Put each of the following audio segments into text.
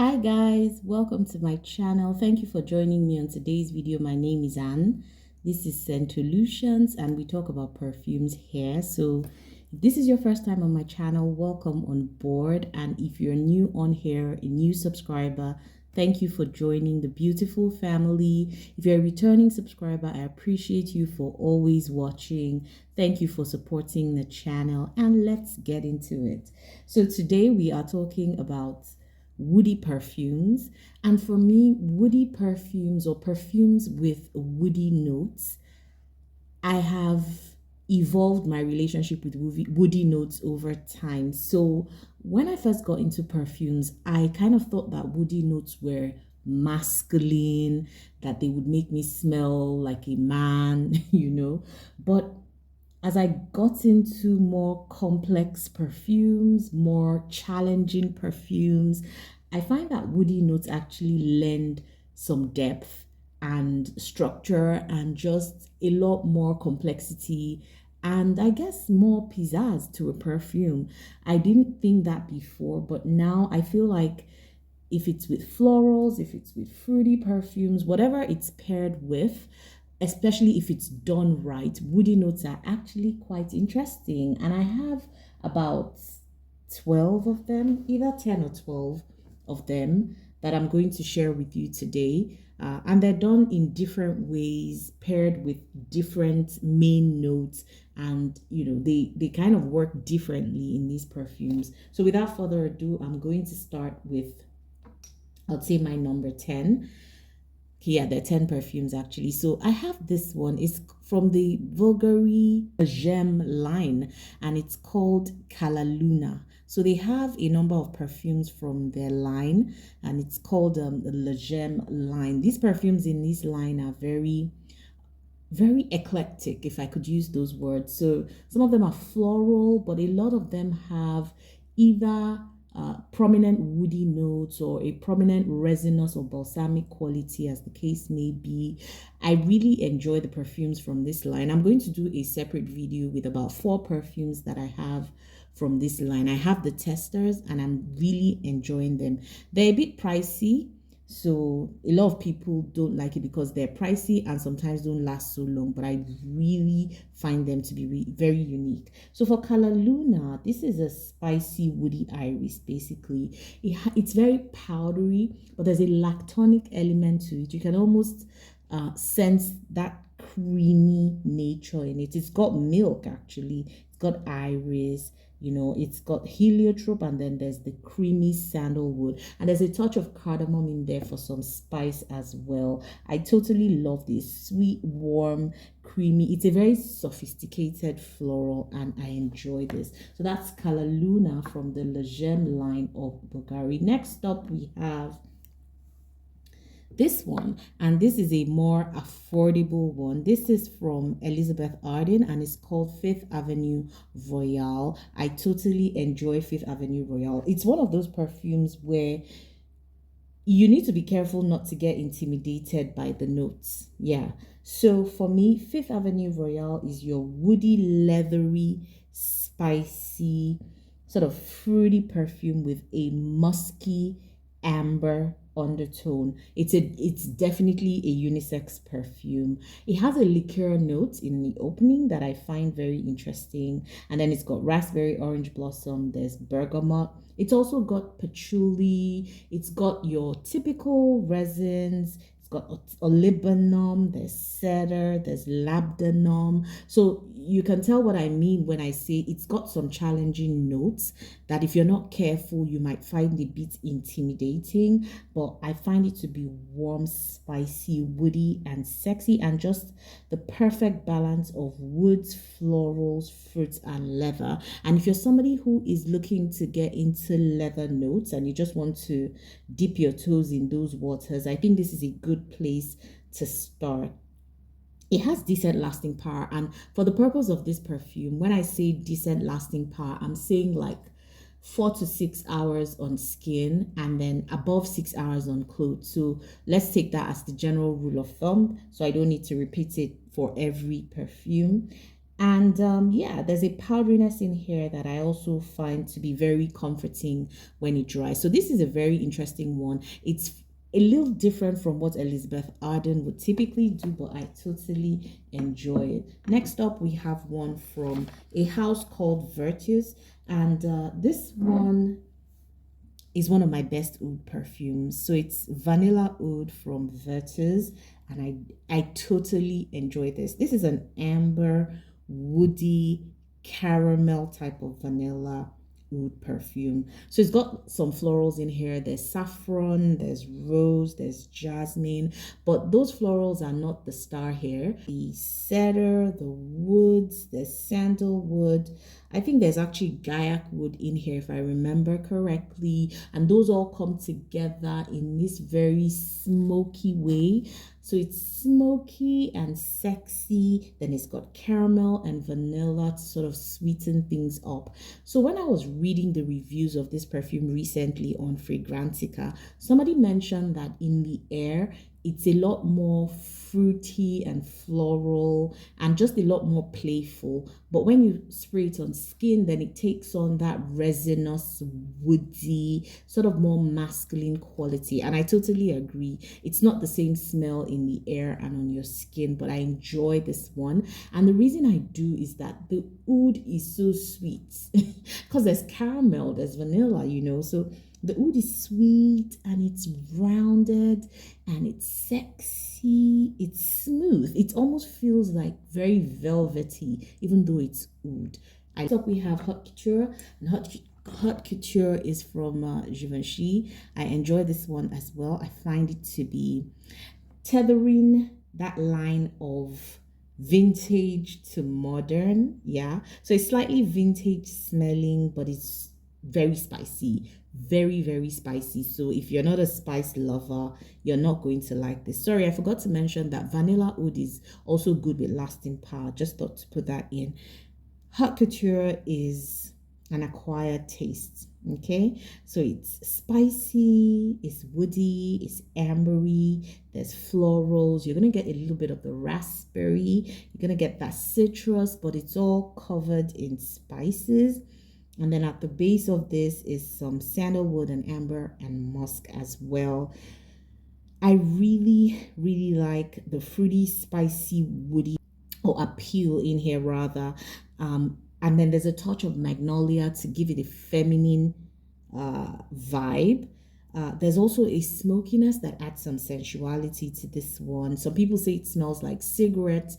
Hi guys, welcome to my channel. Thank you for joining me on today's video. My name is Anne. This is Scentolutions and we talk about perfumes here. So if this is your first time on my channel, welcome on board. And if you're new on here, a new subscriber, thank you for joining the beautiful family. If you're a returning subscriber, I appreciate you for always watching. Thank you for supporting the channel and let's get into it. So today we are talking about woody perfumes, and for me, woody perfumes or perfumes with woody notes, I have evolved my relationship with woody notes over time. So when I first got into perfumes, I kind of thought that woody notes were masculine, that they would make me smell like a man, but as I got into more complex perfumes, more challenging perfumes, I find that woody notes actually lend some depth and structure and just a lot more complexity and I guess more pizzazz to a perfume. I didn't think that before, but now I feel like if it's with florals, if it's with fruity perfumes, whatever it's paired with, especially if it's done right, woody notes are actually quite interesting. And I have about 12 of them, either 10 or 12 of them that I'm going to share with you today. And they're done in different ways, paired with different main notes. And, they kind of work differently in these perfumes. So without further ado, I'm going to start with, I'll say my number 10. Yeah, there are 10 perfumes actually. So I have this one. It's from the Bulgari Gem line and it's called Cala Luna. So they have a number of perfumes from their line and it's called the Gem line. These perfumes in this line are very eclectic, if I could use those words. So some of them are floral, but a lot of them have either prominent woody notes or a prominent resinous or balsamic quality, as the case may be. I really enjoy the perfumes from this line. I'm going to do a separate video with about 4 perfumes that I have from this line. I have the testers and I'm really enjoying them. They're a bit pricey, so a lot of people don't like it because they're pricey and sometimes don't last so long, but I really find them to be very unique. So for Cala Luna, this is a spicy woody iris basically. It's very powdery, but there's a lactonic element to it. You can almost sense that creamy nature in it. It's got milk actually. It's got iris. It's got heliotrope and then there's the creamy sandalwood and there's a touch of cardamom in there for some spice as well. I totally love this sweet, warm, creamy. It's a very sophisticated floral and I enjoy this. So that's Cala Luna from the Le Gem line of Bulgari. Next up we have this one, and this is a more affordable one. This is from Elizabeth Arden and it's called Fifth Avenue Royale. I totally enjoy Fifth Avenue Royale. It's one of those perfumes where you need to be careful not to get intimidated by the notes. Yeah, so for me, Fifth Avenue Royale is your woody, leathery, spicy, sort of fruity perfume with a musky amber undertone. It's definitely a unisex perfume. It has a liqueur note in the opening that I find very interesting, and then it's got raspberry orange blossom, there's bergamot, it's also got patchouli, it's got your typical resins, it's got olibanum, there's cedar, there's labdanum. So you can tell what I mean when I say it's got some challenging notes that if you're not careful, you might find a bit intimidating. But I find it to be warm, spicy, woody, and sexy, and just the perfect balance of woods, florals, fruits, and leather. And if you're somebody who is looking to get into leather notes and you just want to dip your toes in those waters, I think this is a good place to start. It has decent lasting power, and for the purpose of this perfume, when I say decent lasting power, I'm saying like 4 to 6 hours on skin and then above 6 hours on clothes. So let's take that as the general rule of thumb, so I don't need to repeat it for every perfume. And yeah, there's a powderiness in here that I also find to be very comforting when it dries. So this is a very interesting one. It's a little different from what Elizabeth Arden would typically do, but I totally enjoy it. Next up, we have one from a house called Verters, and this one is one of my best oud perfumes. So it's Vanilla Oud from Verters, and I totally enjoy this. This is an amber, woody, caramel type of vanilla oud perfume. So it's got some florals in here. There's saffron, there's rose, there's jasmine, but those florals are not the star here. The cedar, the woods, the sandalwood. I think there's actually Gaiac wood in here if I remember correctly, and those all come together in this very smoky way. So it's smoky and sexy, then it's got caramel and vanilla to sort of sweeten things up. So when I was reading the reviews of this perfume recently on Fragrantica, somebody mentioned that in the air it's a lot more fruity and floral and just a lot more playful. But when you spray it on skin, then it takes on that resinous, woody, sort of more masculine quality. And I totally agree. It's not the same smell in the air and on your skin, but I enjoy this one. And the reason I do is that the oud is so sweet because there's caramel, there's vanilla, you know. So the oud is sweet and it's rounded and it's sexy, it's smooth. It almost feels like very velvety, even though it's oud. Next up, we have Hot Couture, and Hot Couture is from Givenchy. I enjoy this one as well. I find it to be tethering that line of vintage to modern. Yeah, so it's slightly vintage smelling, but it's very spicy, very spicy. So if you're not a spice lover, you're not going to like this. Sorry, I forgot to mention that vanilla oud is also good with lasting power. Just thought to put that in. Hot Couture is an acquired taste. Okay, so it's spicy, it's woody, it's ambery, there's florals. You're gonna get a little bit of the raspberry, you're gonna get that citrus, but it's all covered in spices. And then at the base of this is some sandalwood and amber and musk as well. I really like the fruity, spicy, woody, or appeal in here rather. And then there's a touch of magnolia to give it a feminine vibe. There's also a smokiness that adds some sensuality to this one. Some people say it smells like cigarettes.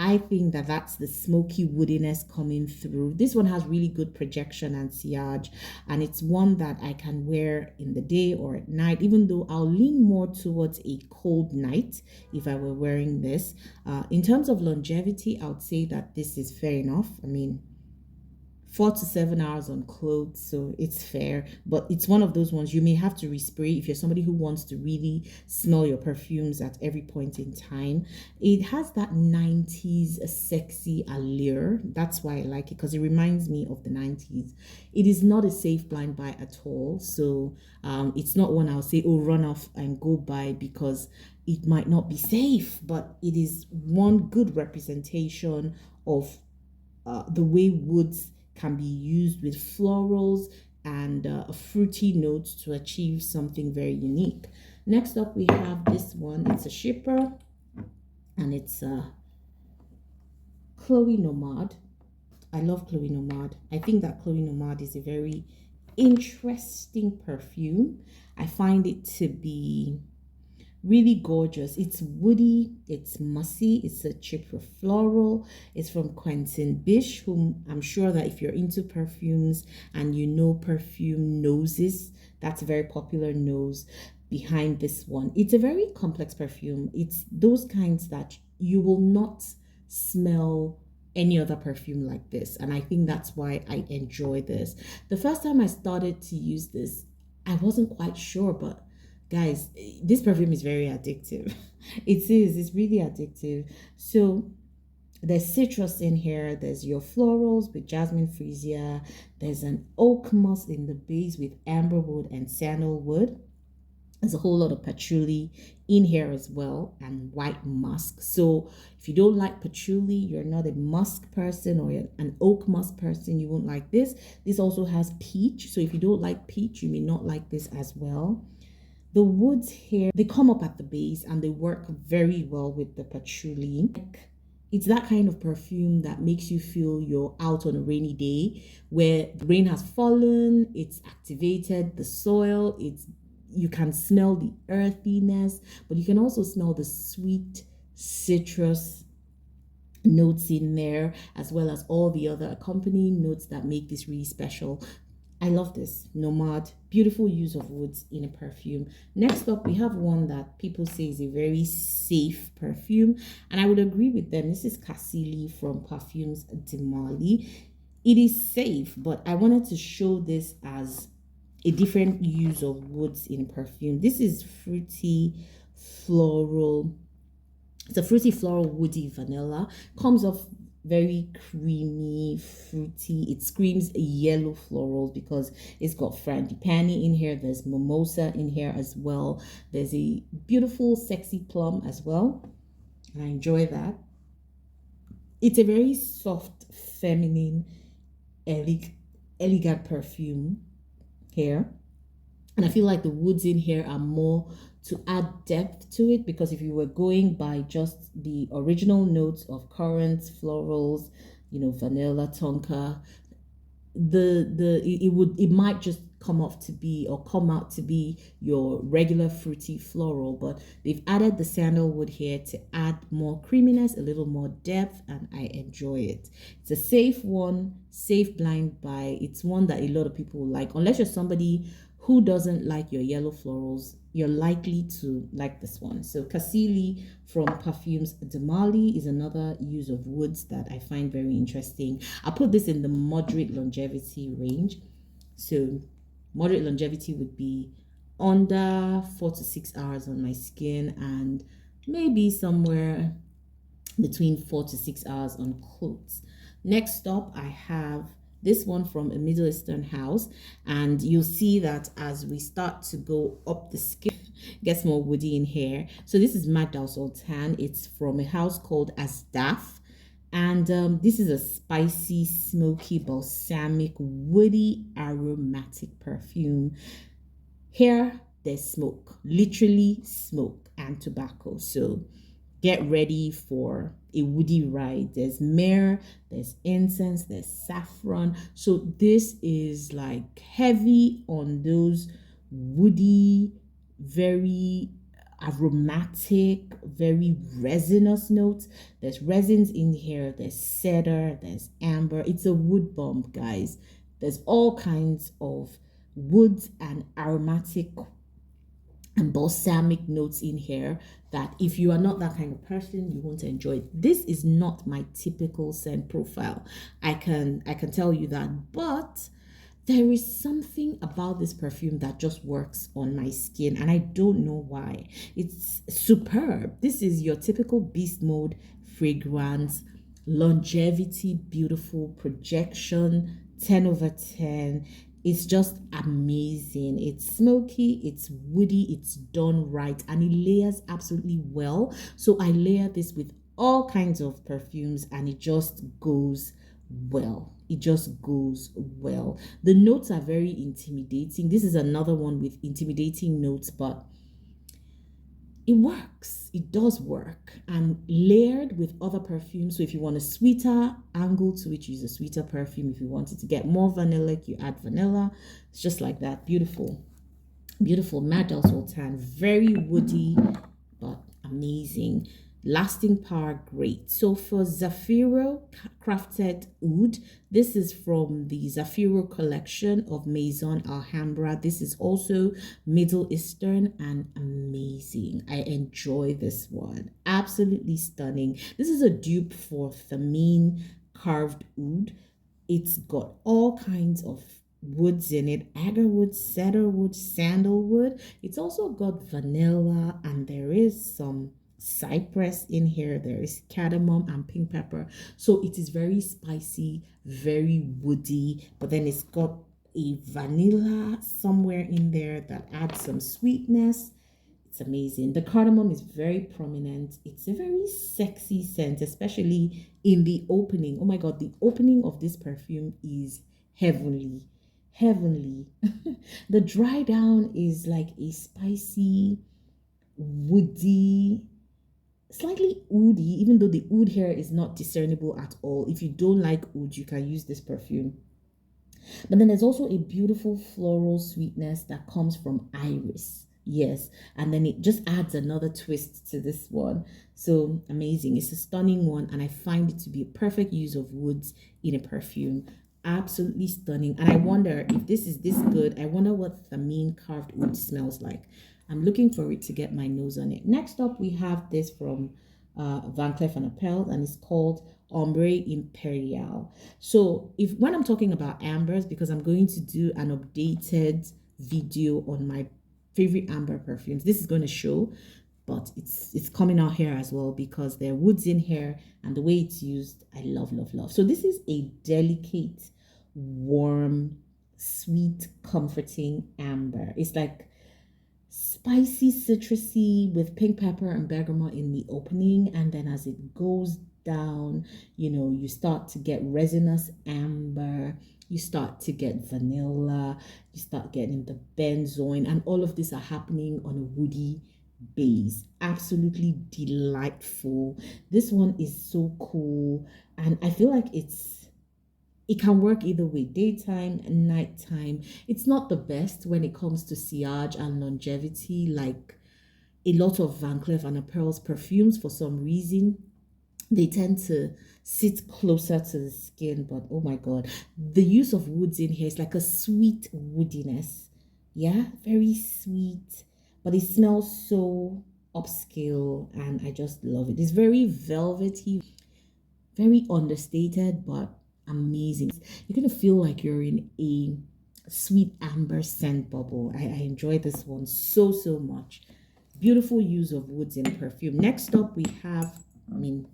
I think that that's the smoky woodiness coming through. This one has really good projection and sillage, and it's one that I can wear in the day or at night, even though I'll lean more towards a cold night if I were wearing this. In terms of longevity, I would say that this is fair enough. I mean, 4 to 7 hours on clothes, so it's fair. But it's one of those ones you may have to respray if you're somebody who wants to really smell your perfumes at every point in time. It has that 90s sexy allure. That's why I like it, because it reminds me of the 90s. It is not a safe blind buy at all. So it's not one I'll say, oh, run off and go buy, because it might not be safe, but it is one good representation of the way woods can be used with florals and fruity notes to achieve something very unique. Next up, we have this one. It's a shipper, and it's Chloe Nomad. I love Chloe Nomad. I think that Chloe Nomad is a very interesting perfume. I find it to be really gorgeous. It's woody, it's mussy, it's a chypre floral. It's from Quentin Bish, whom I'm sure that if you're into perfumes and you know perfume noses, that's a very popular nose behind this one. It's a very complex perfume. It's those kinds that you will not smell any other perfume like this, and I think that's why I enjoy this. The first time I started to use this, I wasn't quite sure, but guys, this perfume is very addictive. It's really addictive. So there's citrus in here, there's your florals with jasmine freesia, there's an oak musk in the base with amberwood and sandalwood. There's a whole lot of patchouli in here as well, and white musk. So if you don't like patchouli, you're not a musk person or an oak musk person, you won't like this. This also has peach. So if you don't like peach, you may not like this as well. The woods here, they come up at the base and they work very well with the patchouli. It's that kind of perfume that makes you feel you're out on a rainy day where the rain has fallen, it's activated the soil, you can smell the earthiness, but you can also smell the sweet citrus notes in there, as well as all the other accompanying notes that make this really special. I love this. Nomad, beautiful use of woods in a perfume. Next up, we have one that people say is a very safe perfume, and I would agree with them. This is Cassi from Perfumes de Mali. It is safe, but I wanted to show this as a different use of woods in perfume. This is fruity floral. It's a fruity floral woody vanilla. Comes off very creamy, fruity. It screams yellow florals because it's got frangipani in here. There's mimosa in here as well. There's a beautiful, sexy plum as well. And I enjoy that. It's a very soft, feminine, elegant perfume here. And I feel like the woods in here are more to add depth to it, because if you were going by just the original notes of currants, florals, vanilla, tonka, it might just come out to be your regular fruity floral, but they've added the sandalwood here to add more creaminess, a little more depth, and I enjoy it. It's a safe one, safe blind buy. It's one that a lot of people like, unless you're somebody who doesn't like your yellow florals, you're likely to like this one. So Cassi from Perfumes de Mali is another use of woods that I find very interesting. I put this in the moderate longevity range. So moderate longevity would be under 4 to 6 hours on my skin, and maybe somewhere between 4 to 6 hours on clothes. Next up, I have this one from a Middle Eastern house, and you'll see that as we start to go up the skin, it gets more woody in here. So this is Mad Dal Sultan. It's from a house called Asdaf, and this is a spicy, smoky, balsamic, woody, aromatic perfume. Here, there's smoke, literally smoke and tobacco. So get ready for a woody ride. There's myrrh, there's incense, there's saffron. So this is like heavy on those woody, very aromatic, very resinous notes. There's resins in here, there's cedar, there's amber. It's a wood bomb, guys. There's all kinds of woods and aromatic and balsamic notes in here that if you are not that kind of person, you won't enjoy it. This is not my typical scent profile. I can tell you that, but there is something about this perfume that just works on my skin, and I don't know why. It's superb. This is your typical beast mode fragrance, longevity, beautiful projection, 10 over 10. It's just amazing. It's smoky, it's woody, it's done right, and it layers absolutely well. So I layer this with all kinds of perfumes and it just goes well. It just goes well. The notes are very intimidating. This is another one with intimidating notes, but it works. It does work, and layered with other perfumes. So if you want a sweeter angle to it, use a sweeter perfume. If you wanted to get more vanillic, you add vanilla. It's just like that. Beautiful, beautiful. Mad Dal Sultan, very woody but amazing. Lasting power, great. So for Zafiro crafted oud, this is from the Zafiro collection of Maison Alhambra. This is also Middle Eastern and amazing. I enjoy this one. Absolutely stunning. This is a dupe for Thameen carved oud. It's got all kinds of woods in it: agarwood, cedarwood, sandalwood. It's also got vanilla, and there is some cypress in here. There is cardamom and pink pepper. So it is very spicy, very woody, but then it's got a vanilla somewhere in there that adds some sweetness. It's amazing. The cardamom is very prominent. It's a very sexy scent, especially in the opening. Oh my God, the opening of this perfume is heavenly. Heavenly. The dry down is like a spicy, woody, slightly oody, even though the oud here is not discernible at all. If you don't like oud, you can use this perfume. But then there's also a beautiful floral sweetness that comes from iris. Yes, and then it just adds another twist to this one. So amazing. It's a stunning one, and I find it to be a perfect use of woods in a perfume. Absolutely stunning. And I wonder if this is this good, I wonder what thamine carved wood smells like. I'm looking for it to get my nose on it. Next up, we have this from Van Cleef and Arpels, and it's called Ombre Imperial. So if when I'm talking about ambers, because I'm going to do an updated video on my favorite amber perfumes, this is going to show, but it's coming out here as well because there are woods in here, and the way it's used, I love, love, love. So this is a delicate, warm, sweet, comforting amber. It's like spicy, citrusy with pink pepper and bergamot in the opening, and then as it goes down, you know, you start to get resinous amber, you start to get vanilla, you start getting the benzoin, and all of this are happening on a woody base. Absolutely delightful. This one is so cool, and I feel like it can work either way, daytime and nighttime. It's not the best when it comes to sillage and longevity, like a lot of Van Cleef and Arpels perfumes. For some reason, they tend to sit closer to the skin, but oh my God, the use of woods in here is like a sweet woodiness. Yeah, very sweet, but it smells so upscale, and I just love it. It's very velvety, very understated, but amazing. You're gonna feel like you're in a sweet amber scent bubble. I enjoy this one so, so much. Beautiful use of woods in perfume. Next up, we have,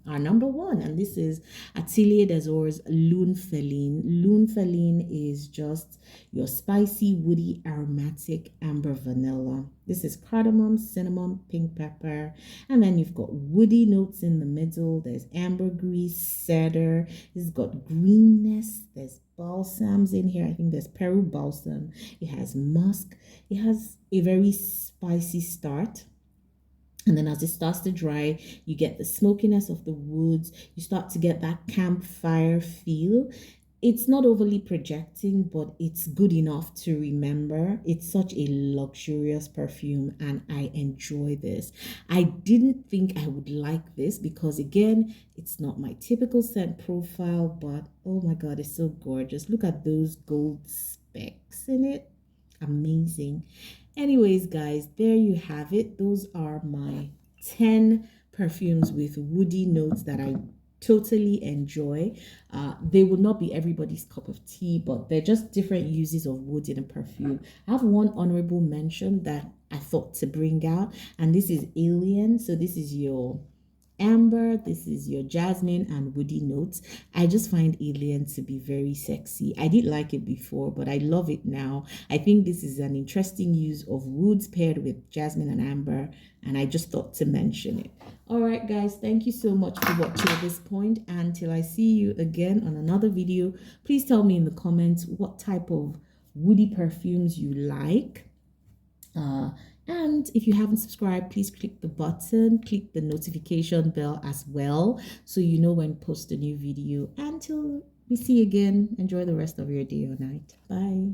our number one, and this is Atelier des Ors Lune Feline. Lune Feline is just your spicy, woody, aromatic amber vanilla. This is cardamom, cinnamon, pink pepper, and then you've got woody notes in the middle. There's ambergris, cedar. It's got greenness. There's balsams in here. I think there's Peru balsam. It has musk. It has a very spicy start. And then as it starts to dry, you get the smokiness of the woods. You start to get that campfire feel. It's not overly projecting, but it's good enough to remember. It's such a luxurious perfume, and I enjoy this. I didn't think I would like this because, again, it's not my typical scent profile, but oh my God, it's so gorgeous. Look at those gold specks in it. Amazing. Anyways, guys, there you have it. Those are my 10 perfumes with woody notes that I totally enjoy. They will not be everybody's cup of tea, but they're just different uses of wood in a perfume. I have one honorable mention that I thought to bring out, and this is Alien. So this is your amber, this is your jasmine and woody notes. I just find Alien to be very sexy. I did like it before, but I love it now. I think this is an interesting use of woods paired with jasmine and amber, and I just thought to mention it. All right, guys, thank you so much for watching at this point. Until I see you again on another video, please tell me in the comments what type of woody perfumes you like. And if you haven't subscribed, please click the button, click the notification bell as well, so you know when I post a new video. Until we see you again, enjoy the rest of your day or night. Bye.